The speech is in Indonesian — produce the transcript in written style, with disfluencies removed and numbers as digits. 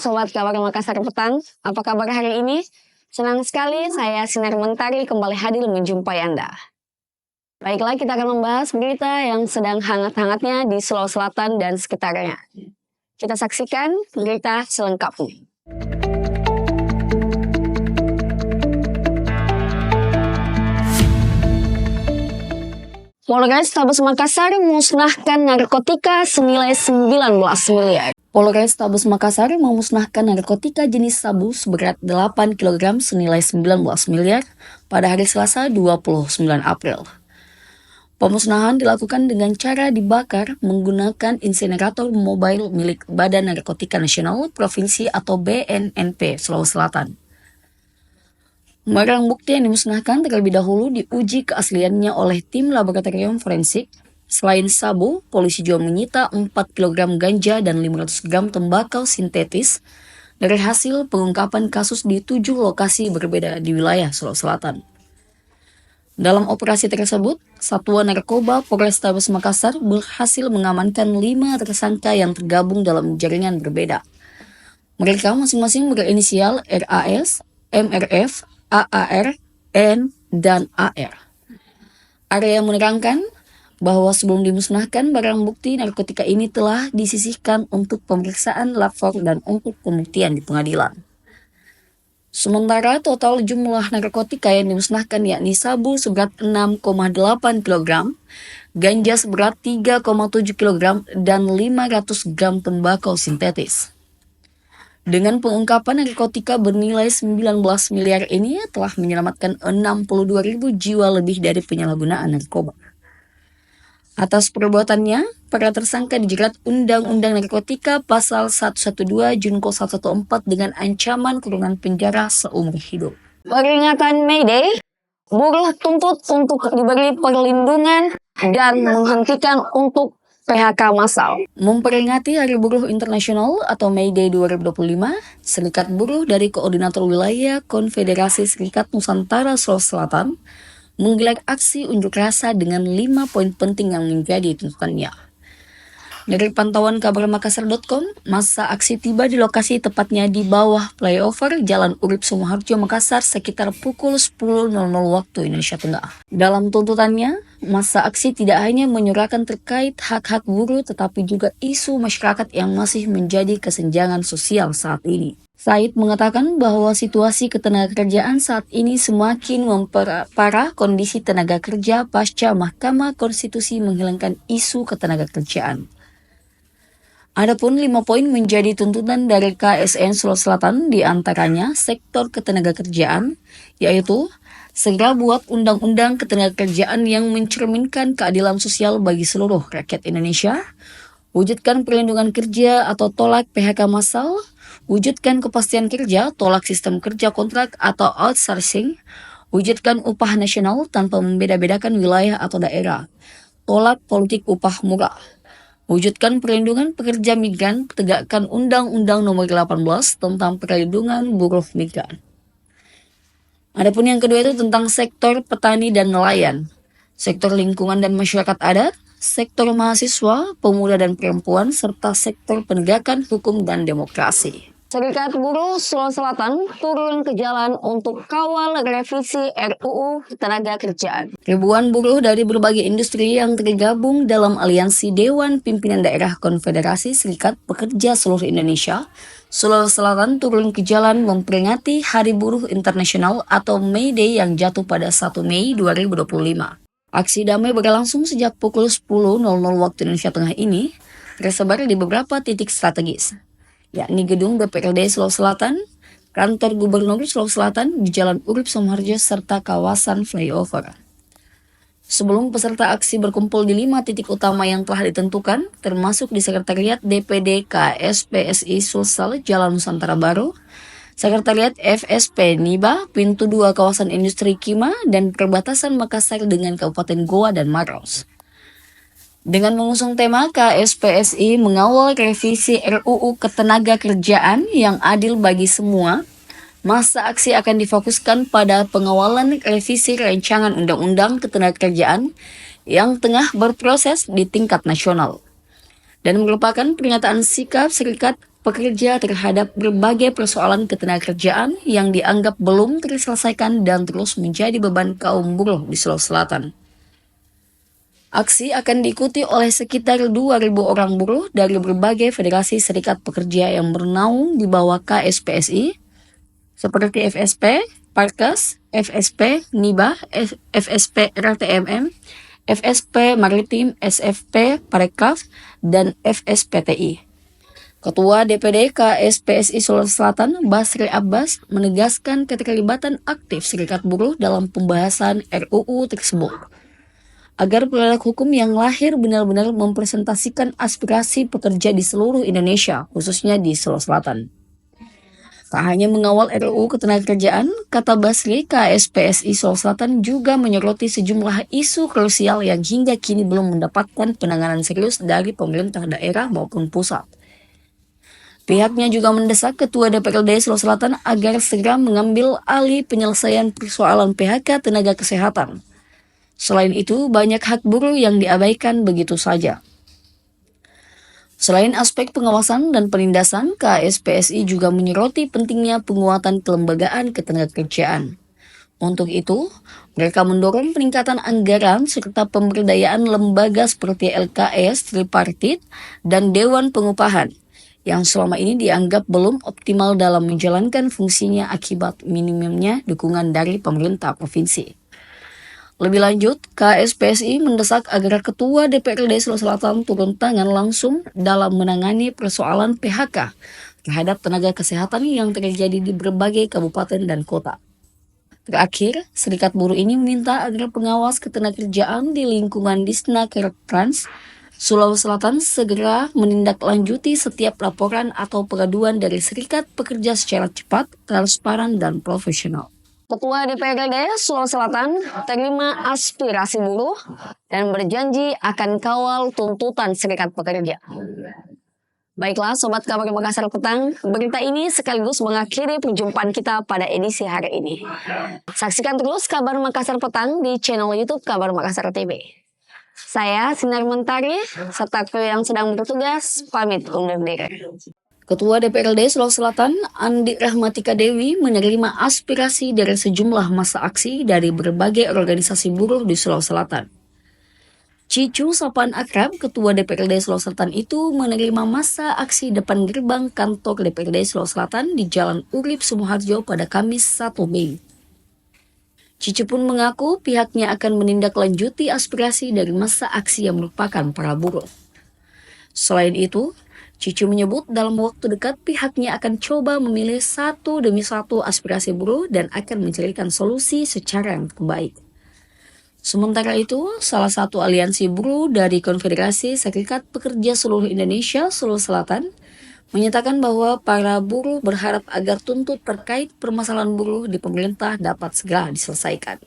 Sobat Kabar Makassar Petang, apa kabar hari ini? Senang sekali saya Sinar Mentari kembali hadir menjumpai Anda. Baiklah, kita akan membahas berita yang sedang hangat-hangatnya di Sulawesi Selatan dan sekitarnya. Kita saksikan berita selengkapnya. Polrestabes Makassar memusnahkan narkotika senilai 19 miliar. Polrestabes Makassar memusnahkan narkotika jenis sabu seberat 8 kg senilai 19 miliar pada hari Selasa 29 April. Pemusnahan dilakukan dengan cara dibakar menggunakan insinerator mobile milik Badan Narkotika Nasional Provinsi atau BNNP Sulawesi Selatan. Barang bukti yang dimusnahkan terlebih dahulu diuji keasliannya oleh tim laboratorium forensik. Selain sabu, polisi juga menyita 4 kg ganja dan 500 gram tembakau sintetis dari hasil pengungkapan kasus di 7 lokasi berbeda di wilayah Sulawesi Selatan. Dalam operasi tersebut, Satuan Narkoba Polrestabes Makassar berhasil mengamankan 5 tersangka yang tergabung dalam jaringan berbeda. Mereka masing-masing berinisial RAS, MRF, AAR, N, dan AR. Area menerangkan bahwa sebelum dimusnahkan, barang bukti narkotika ini telah disisihkan untuk pemeriksaan lapor dan untuk pembuktian di pengadilan. Sementara total jumlah narkotika yang dimusnahkan yakni sabu seberat 6,8 kg, ganja seberat 3,7 kg, dan 500 gram tembakau sintetis. Dengan pengungkapan narkotika bernilai 19 miliar ini telah menyelamatkan 62.000 jiwa lebih dari penyalahgunaan narkoba. Atas perbuatannya, para tersangka dijerat Undang-Undang Narkotika Pasal 112 Junko 114 dengan ancaman kurungan penjara seumur hidup. Peringatan May Day, buruh tuntut untuk diberi perlindungan dan menghentikan untuk PHK massal. Memperingati Hari Buruh Internasional atau May Day 2025, Serikat Buruh dari Koordinator Wilayah Konfederasi Serikat Nusantara Sulawesi Selatan menggelar aksi unjuk rasa dengan 5 poin penting yang menjadi tuntutannya. Dari pantauan kabarmakassar.com, massa aksi tiba di lokasi tepatnya di bawah flyover Jalan Urip Sumoharjo Makassar sekitar pukul 10.00 waktu Indonesia Tengah. Dalam tuntutannya, massa aksi tidak hanya menyuarakan terkait hak-hak buruh tetapi juga isu masyarakat yang masih menjadi kesenjangan sosial saat ini. Said mengatakan bahwa situasi ketenagakerjaan saat ini semakin memperparah kondisi tenaga kerja pasca Mahkamah Konstitusi menghilangkan isu ketenagakerjaan. Adapun 5 poin menjadi tuntutan dari KSN Sulawesi Selatan, diantaranya sektor ketenagakerjaan, yaitu segera buat undang-undang ketenagakerjaan yang mencerminkan keadilan sosial bagi seluruh rakyat Indonesia, wujudkan perlindungan kerja atau tolak PHK massal, wujudkan kepastian kerja, tolak sistem kerja kontrak atau outsourcing, wujudkan upah nasional tanpa membeda-bedakan wilayah atau daerah, tolak politik upah murah, wujudkan perlindungan pekerja migran, tegakkan Undang-Undang Nomor 18 tentang perlindungan buruh migran. Adapun yang kedua itu tentang sektor petani dan nelayan, sektor lingkungan dan masyarakat adat, sektor mahasiswa, pemuda dan perempuan, serta sektor penegakan hukum dan demokrasi. Serikat Buruh Sulawesi Selatan turun ke jalan untuk kawal revisi RUU Ketenagakerjaan. Ribuan buruh dari berbagai industri yang tergabung dalam aliansi Dewan Pimpinan Daerah Konfederasi Serikat Pekerja Seluruh Indonesia, Sulawesi Selatan turun ke jalan memperingati Hari Buruh Internasional atau May Day yang jatuh pada 1 Mei 2025. Aksi damai berlangsung sejak pukul 10.00 waktu Indonesia Tengah ini, tersebar di beberapa titik strategis, yakni Gedung DPRD Sulawesi Selatan, Kantor Gubernur Sulawesi Selatan di Jalan Urip Sumoharjo, serta kawasan flyover. Sebelum peserta aksi berkumpul di 5 titik utama yang telah ditentukan, termasuk di Sekretariat DPD KSPSI Sulsel Jalan Nusantara Baru, Sekretariat FSP Niba, Pintu 2 Kawasan Industri Kima, dan perbatasan Makassar dengan Kabupaten Goa dan Maros. Dengan mengusung tema KSPSI mengawal revisi RUU Ketenagakerjaan yang adil bagi semua, masa aksi akan difokuskan pada pengawalan revisi rancangan Undang-Undang Ketenagakerjaan yang tengah berproses di tingkat nasional, dan merupakan pernyataan sikap Serikat pekerja terhadap berbagai persoalan ketenagakerjaan yang dianggap belum terselesaikan dan terus menjadi beban kaum buruh di Sulawesi Selatan. Aksi akan diikuti oleh sekitar 2.000 orang buruh dari berbagai federasi serikat pekerja yang bernaung di bawah KSPSI, seperti FSP, Parkes, FSP, NIBA, FSP RTMM, FSP Maritim, SFP Parekraf, dan FSPTI. Ketua DPD KSPSI Sulawesi Selatan, Basri Abbas, menegaskan keterlibatan aktif serikat buruh dalam pembahasan RUU tersebut, agar produk hukum yang lahir benar-benar mempresentasikan aspirasi pekerja di seluruh Indonesia, khususnya di Sulawesi Selatan. Tak hanya mengawal RUU Ketenagakerjaan, kata Basri, KSPSI Sulawesi Selatan juga menyoroti sejumlah isu krusial yang hingga kini belum mendapatkan penanganan serius dari pemerintah daerah maupun pusat. Pihaknya juga mendesak Ketua DPRD Sulawesi Selatan agar segera mengambil alih penyelesaian persoalan PHK tenaga kesehatan. Selain itu, banyak hak buruh yang diabaikan begitu saja. Selain aspek pengawasan dan penindasan, KSPSI juga menyoroti pentingnya penguatan kelembagaan ketenagakerjaan. Untuk itu, mereka mendorong peningkatan anggaran serta pemberdayaan lembaga seperti LKS, Tripartit, dan Dewan Pengupahan, yang selama ini dianggap belum optimal dalam menjalankan fungsinya akibat minimumnya dukungan dari pemerintah provinsi. Lebih lanjut, KSPSI mendesak agar Ketua DPRD Sulawesi Selatan turun tangan langsung dalam menangani persoalan PHK terhadap tenaga kesehatan yang terjadi di berbagai kabupaten dan kota. Terakhir, serikat buruh ini meminta agar pengawas ketenagakerjaan di lingkungan Disnaker Trans Sulawesi Selatan segera menindaklanjuti setiap laporan atau pengaduan dari serikat pekerja secara cepat, transparan, dan profesional. Ketua DPRD Sulawesi Selatan terima aspirasi buruh dan berjanji akan kawal tuntutan serikat pekerja. Baiklah Sobat Kabar Makassar Petang, berita ini sekaligus mengakhiri perjumpaan kita pada edisi hari ini. Saksikan terus Kabar Makassar Petang di channel YouTube Kabar Makassar TV. Saya Sinar Mentari, serta kru yang sedang bertugas, pamit undur diri. Ketua DPRD Sulawesi Selatan, Andi Rahmatika Dewi, menerima aspirasi dari sejumlah massa aksi dari berbagai organisasi buruh di Sulawesi Selatan. Cicu sapaan akrab Ketua DPRD Sulawesi Selatan itu menerima massa aksi depan gerbang kantor DPRD Sulawesi Selatan di Jalan Urip Sumoharjo pada Kamis 1 Mei. Cicu pun mengaku pihaknya akan menindaklanjuti aspirasi dari massa aksi yang merupakan para buruh. Selain itu, Cicu menyebut dalam waktu dekat pihaknya akan coba memilih satu demi satu aspirasi buruh dan akan mencarikan solusi secara yang terbaik. Sementara itu, salah satu aliansi buruh dari Konfederasi Serikat Pekerja Seluruh Indonesia Sulawesi Selatan menyatakan bahwa para buruh berharap agar tuntut terkait permasalahan buruh di pemerintah dapat segera diselesaikan.